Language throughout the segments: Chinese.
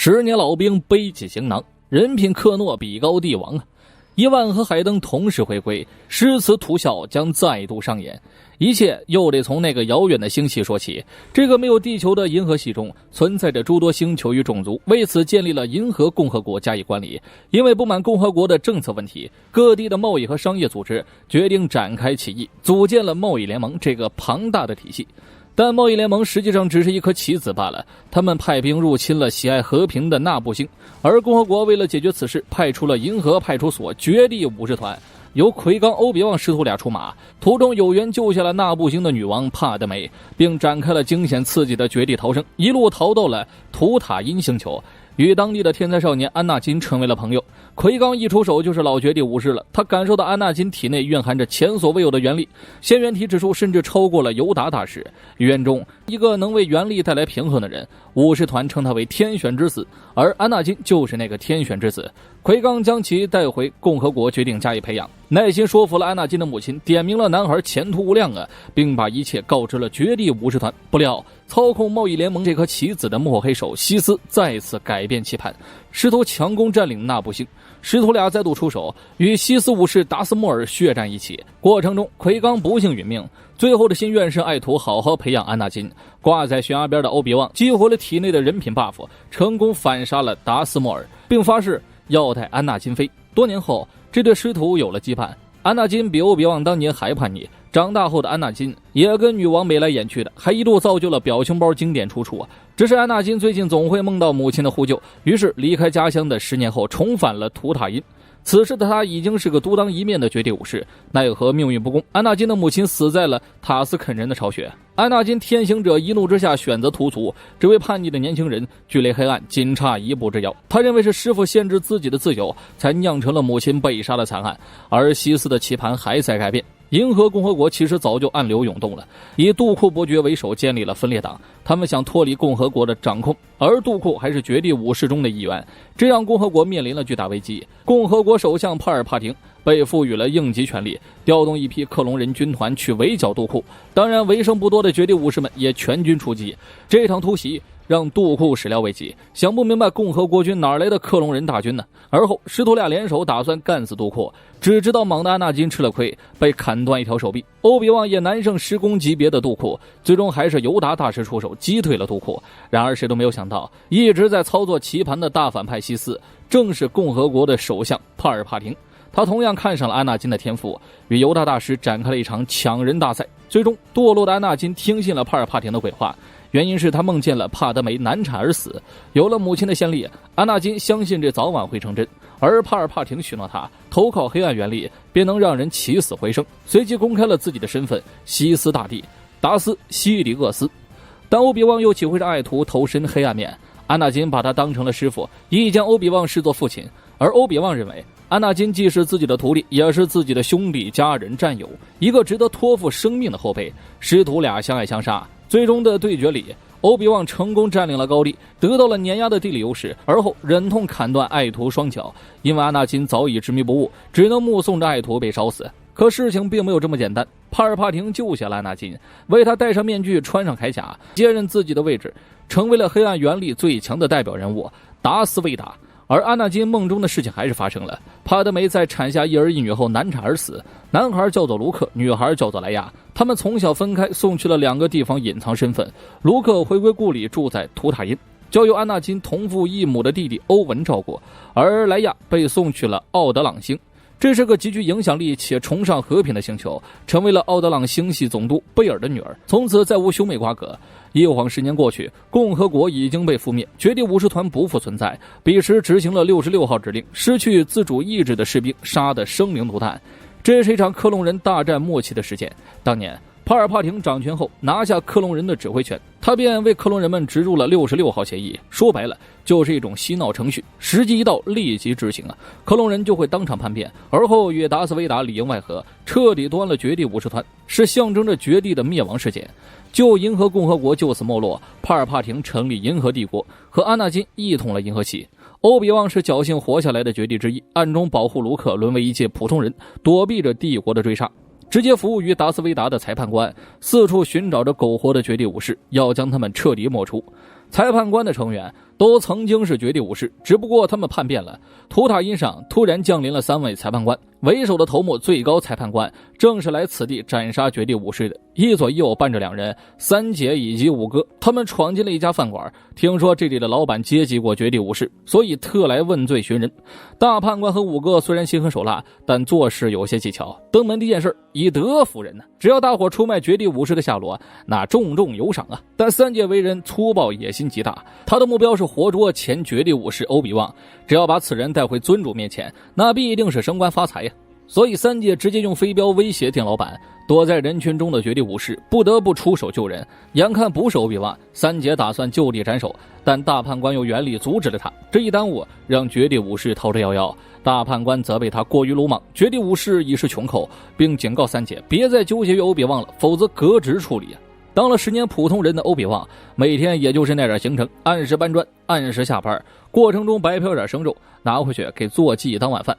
10年老兵背起行囊，人品克诺比高帝王啊！伊万和海登同时回归，诗词图笑将再度上演。一切又得从那个遥远的星系说起。这个没有地球的银河系中存在着诸多星球与种族，为此建立了银河共和国加以管理。因为不满共和国的政策问题，各地的贸易和商业组织决定展开起义，组建了贸易联盟这个庞大的体系。但贸易联盟实际上只是一颗棋子罢了，他们派兵入侵了喜爱和平的纳布星，而共和国为了解决此事，派出了银河派出所绝地武士团，由奎刚、欧比旺师徒俩出马，途中有缘救下了纳布星的女王帕德梅，并展开了惊险刺激的绝地逃生，一路逃到了图塔因星球，与当地的天才少年安纳金成为了朋友。奎刚一出手就是老绝地武士了，他感受到安纳金体内蕴含着前所未有的元力，仙元体指数甚至超过了尤达大师。预言中，一个能为元力带来平衡的人，武士团称他为天选之子，而安纳金就是那个天选之子。奎刚将其带回共和国，决定加以培养，耐心说服了安纳金的母亲，点明了男孩前途无量啊，并把一切告知了绝地武士团。不料操控贸易联盟这颗棋子的幕后黑手西斯再次改变棋盘，试图强攻占领纳布星。师徒俩再度出手，与西斯武士达斯莫尔血战一起，过程中奎刚不幸殒命。最后的心愿是爱徒好好培养安纳金。挂在悬崖边的欧比旺激活了体内的人品 buff， 成功反杀了达斯莫尔，并发誓要带安纳金飞。多年后，这对师徒有了羁绊。安纳金比欧比旺当年还叛逆，长大后的安纳金也跟女王眉来眼去的，还一度造就了表情包经典出处啊。只是安纳金最近总会梦到母亲的呼救，于是离开家乡的10年后重返了图塔因。此时的他已经是个独当一面的绝地武士，奈何命运不公，安纳金的母亲死在了塔斯肯人的巢穴。安纳金天行者一怒之下选择屠族，这位叛逆的年轻人距离黑暗仅差一步之遥。他认为是师父限制自己的自由，才酿成了母亲被杀的惨案，而西斯的棋盘还在改变。银河共和国其实早就暗流涌动了，以杜库伯爵为首建立了分裂党，他们想脱离共和国的掌控，而杜库还是绝地武士中的一员，这让共和国面临了巨大危机。共和国首相帕尔帕廷被赋予了应急权力，调动一批克隆人军团去围剿杜库，当然为数不多的绝地武士们也全军出击。这场突袭让杜库始料未及，想不明白共和国军哪来的克隆人大军呢？而后师徒俩联手打算干死杜库，只知道莽的安纳金吃了亏，被砍断一条手臂。欧比旺也难胜10公级别的杜库，最终还是尤达大师出手击退了杜库。然而谁都没有想到，一直在操作棋盘的大反派西斯，正是共和国的首相帕尔帕廷。他同样看上了安纳金的天赋，与尤达大师展开了一场抢人大赛。最终堕落的安纳金听信了帕尔帕廷的鬼话，原因是他梦见了帕德梅难产而死，有了母亲的先例，安纳金相信这早晚会成真，而帕尔帕廷许诺他投靠黑暗原力便能让人起死回生，随即公开了自己的身份西斯大帝达斯西里厄斯。但欧比旺又岂会让爱徒投身黑暗面，安纳金把他当成了师傅，亦将欧比旺视作父亲，而欧比旺认为安纳金既是自己的徒弟，也是自己的兄弟、家人、战友，一个值得托付生命的后辈。师徒俩相爱相杀，最终的对决里，欧比旺成功占领了高地，得到了碾压的地理优势，而后忍痛砍断爱徒双脚。因为安纳金早已执迷不悟，只能目送着爱徒被烧死。可事情并没有这么简单，帕尔帕廷救下了安纳金，为他戴上面具，穿上铠甲，接任自己的位置，成为了黑暗原力最强的代表人物达斯维达。而安纳金梦中的事情还是发生了，帕德梅在产下一儿一女后难产而死，男孩叫做卢克，女孩叫做莱亚，他们从小分开，送去了2个地方隐藏身份。卢克回归故里，住在图塔因，交由安纳金同父异母的弟弟欧文照顾，而莱亚被送去了奥德朗星，这是个极具影响力且崇尚和平的星球，成为了奥德朗星系总督贝尔的女儿，从此再无兄妹瓜葛。一晃10年过去，共和国已经被覆灭，绝地武士团不复存在。彼时执行了66号指令，失去自主意志的士兵杀得生灵涂炭。这是一场克隆人大战末期的事件。当年帕尔帕廷掌权后，拿下克隆人的指挥权，他便为克隆人们植入了66号协议，说白了就是一种洗脑程序，时机一到立即执行啊，克隆人就会当场叛变，而后与达斯维达里应外合，彻底端了绝地武士团，是象征着绝地的灭亡事件。就银河共和国就此没落，帕尔帕廷成立银河帝国，和安纳金一统了银河系。欧比旺是侥幸活下来的绝地之一，暗中保护卢克沦为一介普通人，躲避着帝国的追杀。直接服务于达斯维达的裁判官，四处寻找着苟活的绝地武士，要将他们彻底抹除。裁判官的成员都曾经是绝地武士，只不过他们叛变了。图塔因上突然降临了3位裁判官，为首的头目最高裁判官正是来此地斩杀绝地武士的，一左一右伴着2人，三姐以及五哥。他们闯进了一家饭馆，听说这里的老板接济过绝地武士，所以特来问罪寻人。大判官和五哥虽然心狠手辣，但做事有些技巧。登门第一件事，以德服人呢。只要大伙出卖绝地武士的下落，那重重有赏啊。但三姐为人粗暴，野心极大，他的目标是活捉前绝地武士欧比旺，只要把此人带回尊主面前，那必定是升官发财呀。所以三姐直接用飞镖威胁店老板，躲在人群中的绝地武士不得不出手救人。眼看不是欧比旺，三姐打算就地斩首，但大判官又原力阻止了他，这一耽误让绝地武士逃之夭夭。大判官责备他过于鲁莽，绝地武士已是穷寇，并警告三姐别再纠结于欧比旺了，否则革职处理。当了10年普通人的欧比旺，每天也就是那点行程，按时搬砖，按时下班，过程中白嫖点生肉拿回去给坐骑当晚饭。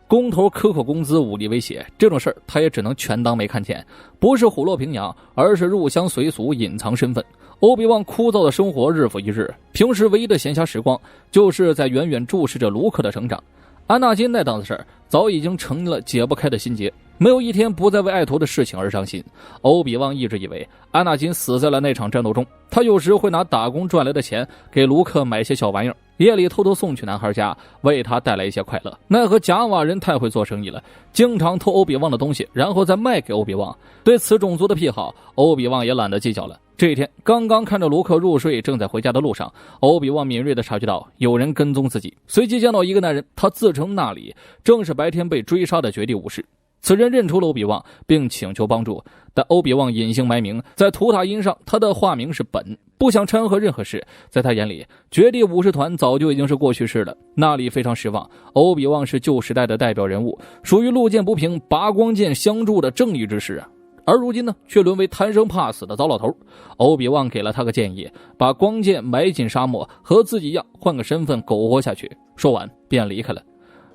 工头克扣工资，武力威胁，这种事儿他也只能全当没看见，不是虎落平阳，而是入乡随俗，隐藏身份。欧比旺枯燥的生活日复一日，平时唯一的闲暇时光就是在远远注视着卢克的成长。安纳金那档子事儿早已经成了解不开的心结，没有一天不再为爱徒的事情而伤心。欧比旺一直以为安纳金死在了那场战斗中，他有时会拿打工赚来的钱给卢克买些小玩意儿，夜里偷偷送去男孩家，为他带来一些快乐。奈何贾瓦人太会做生意了，经常偷欧比旺的东西，然后再卖给欧比旺。对此种族的癖好，欧比旺也懒得计较了。这一天，刚刚看着卢克入睡，正在回家的路上，欧比旺敏锐地察觉到有人跟踪自己，随即见到一个男人，他自称纳里，正是白天被追杀的绝地武士。此人认出了欧比旺，并请求帮助，但欧比旺隐姓埋名，在图塔因上他的化名是本，不想掺和任何事。在他眼里，绝地武士团早就已经是过去式了。那里非常失望，欧比旺是旧时代的代表人物，属于路见不平拔光剑相助的正义之士啊，而如今呢，却沦为贪生怕死的糟老头。欧比旺给了他个建议，把光剑埋进沙漠，和自己一样换个身份苟活下去。说完便离开了。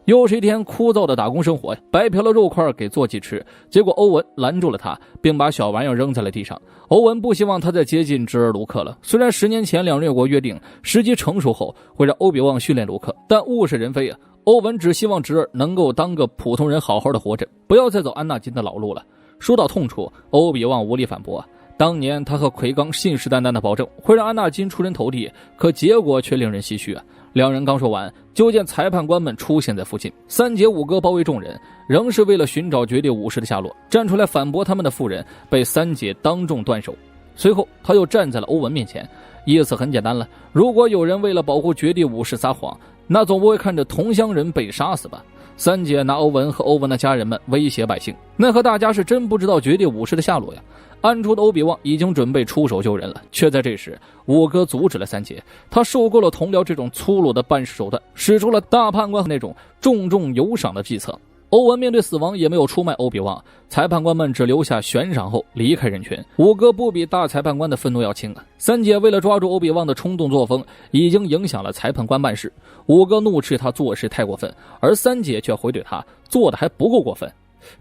又是一天枯燥的打工生活，白嫖了肉块给坐骑吃，结果欧文拦住了他，并把小玩意扔在了地上。欧文不希望他再接近侄儿卢克了，虽然10年前2人有过约定，时机成熟后会让欧比旺训练卢克，但物是人非啊。欧文只希望侄儿能够当个普通人好好的活着，不要再走安纳金的老路了。说到痛处，欧比旺无力反驳。当年他和奎刚信誓旦旦的保证会让安纳金出人头地，可结果却令人唏嘘啊。2人刚说完，就见裁判官们出现在附近，三姐五哥包围众人，仍是为了寻找绝地武士的下落。站出来反驳他们的妇人被三姐当众断手。随后他又站在了欧文面前，意思很简单了，如果有人为了保护绝地武士撒谎，那总不会看着同乡人被杀死吧。三姐拿欧文和欧文的家人们威胁百姓，奈何大家是真不知道绝地武士的下落呀。暗处的欧比旺已经准备出手救人了，却在这时五哥阻止了三姐。他受够了同僚这种粗鲁的办事手段，使出了大判官那种重重有赏的计策。欧文面对死亡也没有出卖欧比旺，裁判官们只留下悬赏后离开人群。五哥不比大裁判官的愤怒要轻啊！三姐为了抓住欧比旺的冲动作风，已经影响了裁判官办事。五哥怒斥他做事太过分，而三姐却回怼他做的还不够过分。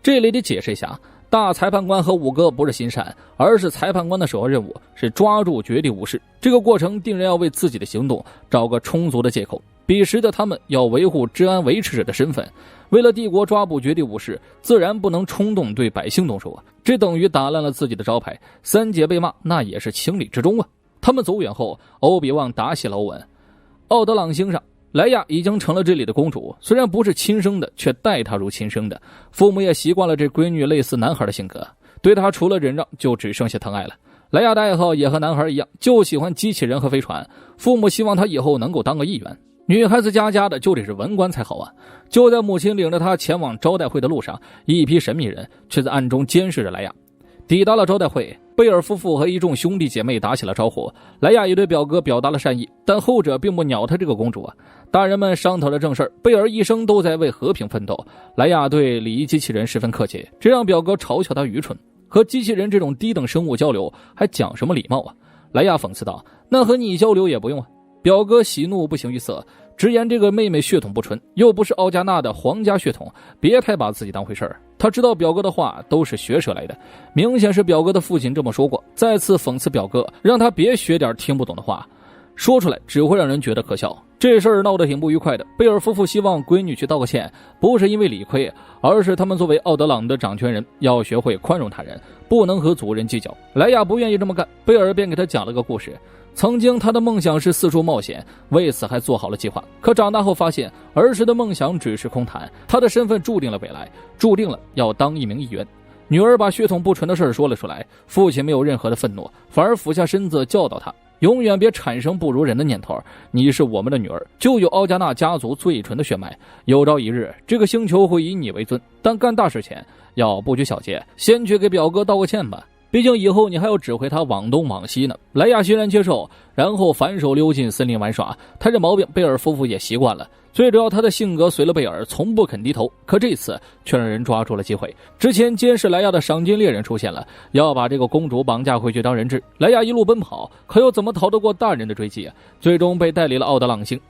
这里得解释一下，大裁判官和五哥不是心善，而是裁判官的首要任务是抓住绝地武士。这个过程定然要为自己的行动找个充足的借口。彼时的他们要维护治安维持者的身份，为了帝国抓捕绝地武士，自然不能冲动对百姓动手啊！这等于打烂了自己的招牌。三姐被骂，那也是情理之中啊！他们走远后，欧比旺打起了欧文。奥德朗星上，莱亚已经成了这里的公主，虽然不是亲生的，却待她如亲生的。父母也习惯了这闺女类似男孩的性格，对她除了忍让，就只剩下疼爱了。莱亚的爱好也和男孩一样，就喜欢机器人和飞船。父母希望她以后能够当个议员。女孩子家家的就得是文官才好啊！就在母亲领着她前往招待会的路上，一批神秘人却在暗中监视着莱亚。抵达了招待会，贝尔夫妇和一众兄弟姐妹打起了招呼。莱亚也对表哥表达了善意，但后者并不鸟他这个公主啊。大人们商讨着正事儿，贝尔一生都在为和平奋斗。莱亚对礼仪机器人十分客气，这让表哥嘲笑他愚蠢。和机器人这种低等生物交流，还讲什么礼貌啊？莱亚讽刺道：“那和你交流也不用啊。”表哥喜怒不形于色，直言这个妹妹血统不纯，又不是奥加纳的皇家血统，别太把自己当回事儿。他知道表哥的话都是学舌来的，明显是表哥的父亲这么说过，再次讽刺表哥，让他别学点听不懂的话。说出来只会让人觉得可笑。这事儿闹得挺不愉快的，贝尔夫妇希望闺女去道个歉，不是因为理亏，而是他们作为奥德朗的掌权人，要学会宽容他人，不能和族人计较。莱娅不愿意这么干，贝尔便给他讲了个故事。曾经他的梦想是四处冒险，为此还做好了计划，可长大后发现儿时的梦想只是空谈，他的身份注定了未来，注定了要当一名议员。女儿把血统不纯的事说了出来，父亲没有任何的愤怒，反而俯下身子教导他，永远别产生不如人的念头，你是我们的女儿，就有奥加纳家族最纯的血脉，有朝一日这个星球会以你为尊，但干大事前要不拘小节，先去给表哥道个歉吧，毕竟以后你还要指挥他往东往西呢。莱娅欣然接受，然后反手溜进森林玩耍。他这毛病贝尔夫妇也习惯了，最主要他的性格随了贝尔，从不肯低头，可这次却让人抓住了机会。之前监视莱娅的赏金猎人出现了，要把这个公主绑架回去当人质。莱娅一路奔跑，可又怎么逃得过大人的追击啊？最终被带离了奥德朗星。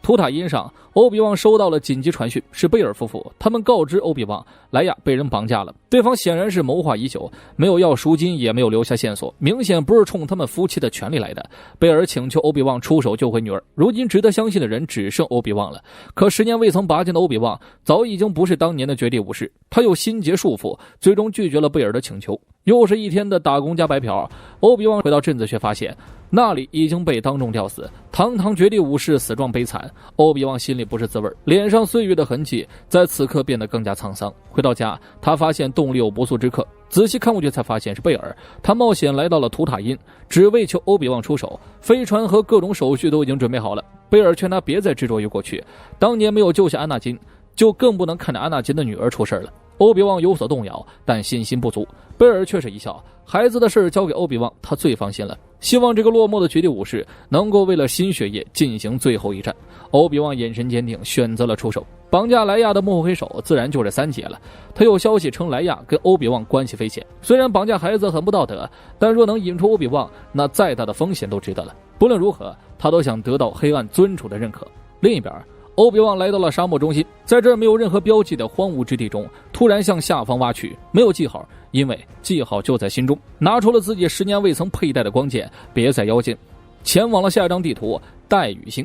图塔因上，欧比旺收到了紧急传讯，是贝尔夫妇，他们告知欧比旺莱娅被人绑架了。对方显然是谋划已久，没有要赎金，也没有留下线索，明显不是冲他们夫妻的权利来的。贝尔请求欧比旺出手救回女儿，如今值得相信的人只剩欧比旺了。可10年未曾拔剑的欧比旺早已经不是当年的绝地武士，他有心结束缚，最终拒绝了贝尔的请求。又是一天的打工加白嫖，欧比旺回到镇子却发现那里已经被当众吊死，堂堂绝地武士死状悲惨。欧比旺心里不是滋味，脸上岁月的痕迹在此刻变得更加沧桑。回到家，他发现洞里有不速之客，仔细看过去才发现是贝尔。他冒险来到了图塔因，只为求欧比旺出手，飞船和各种手续都已经准备好了。贝尔劝他别再执着于过去，当年没有救下安纳金，就更不能看着安纳金的女儿出事了。欧比旺有所动摇，但信心不足。贝尔却是一笑，孩子的事交给欧比旺，他最放心了。希望这个落寞的绝地武士能够为了新血液进行最后一战。欧比旺眼神坚定，选择了出手。绑架莱娅的幕后黑手自然就是三姐了。他有消息称莱娅跟欧比旺关系匪浅，虽然绑架孩子很不道德，但若能引出欧比旺，那再大的风险都值得了。不论如何，他都想得到黑暗尊主的认可。另一边，欧比旺来到了沙漠中心，在这儿没有任何标记的荒芜之地中，突然向下方挖去，没有记号，因为记号就在心中。拿出了自己10年未曾佩戴的光剑，别在腰间，前往了下一张地图带雨星。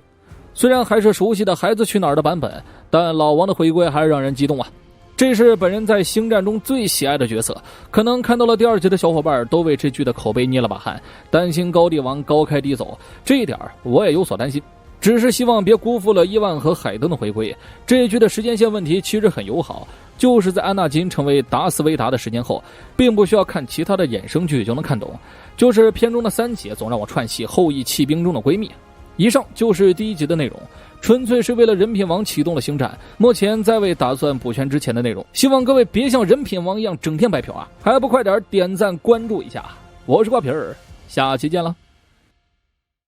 虽然还是熟悉的孩子去哪儿的版本，但老王的回归还是让人激动啊！这是本人在星战中最喜爱的角色，可能看到了第2集的小伙伴都为这剧的口碑捏了把汗，担心高帝王高开低走，这一点我也有所担心。只是希望别辜负了伊万和海登的回归。这一局的时间线问题其实很友好，就是在安纳金成为达斯维达的10年后，并不需要看其他的衍生剧就能看懂。就是片中的3姐总让我串戏后羿骑兵中的闺蜜。以上就是第1集的内容，纯粹是为了人品王启动了星战，目前在为打算补全之前的内容，希望各位别像人品王一样整天白嫖啊，还不快点点赞关注一下。我是瓜皮儿，下期见了。